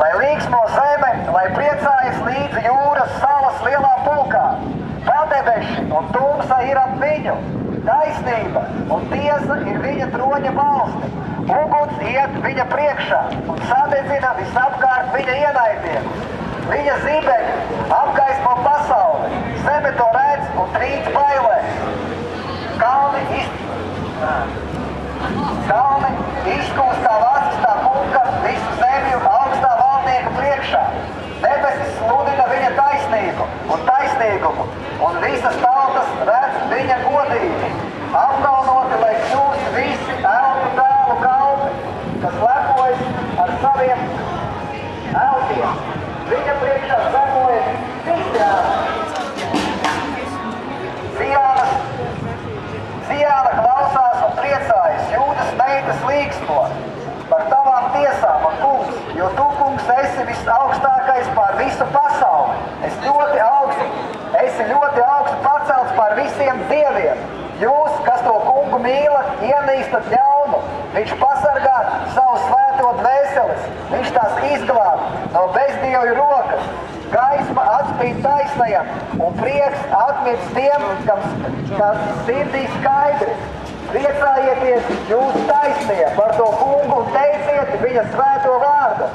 lai līksmo zeme, lai priecājas līdz jūras salas lielā pulkā. Peldebeši un tumsa ir ap viņu, taisnība un tiesa ir viņa troņa valsti. Uguns iet viņa priekšā un sadedzina visapkārt viņa ienaidniekus. Viņa zibeņi apgaismo pasauli, zeme to redz un trīc bailē. Kalni izkūst kā vācistā kunga visu zemi un augstā valdnieka priekšā. Debesis sludina viņa taisnību un taisnīgumu, un visas tautas redz viņa godību. Apkaunoti, lai kļūst visi elpu dēlu kalpi, kas lepojas ar saviem elpiem. Viņa priekšā zemojas visi Zijāna klausās un priecājas, Jūdas meitas līksmo par tavām tiesām, un kungs, jo tu, kungs, esi visaugstākais pār visu pasauli. Esi ļoti augstu pacelts pār visiem dieviem. Jūs, kas to kungu mīlat, ienīstat ļaunu. Viņš pasargā savu svēto dvēseles. Viņš tās izglāb no bezdievju rokas. Gaisma atspīd taisnajam, un prieks atmirdz tiem, kas sirdī skaidri. Priecājieties jūs taisnie par to kungu un teiciet viņa svēto vārdu.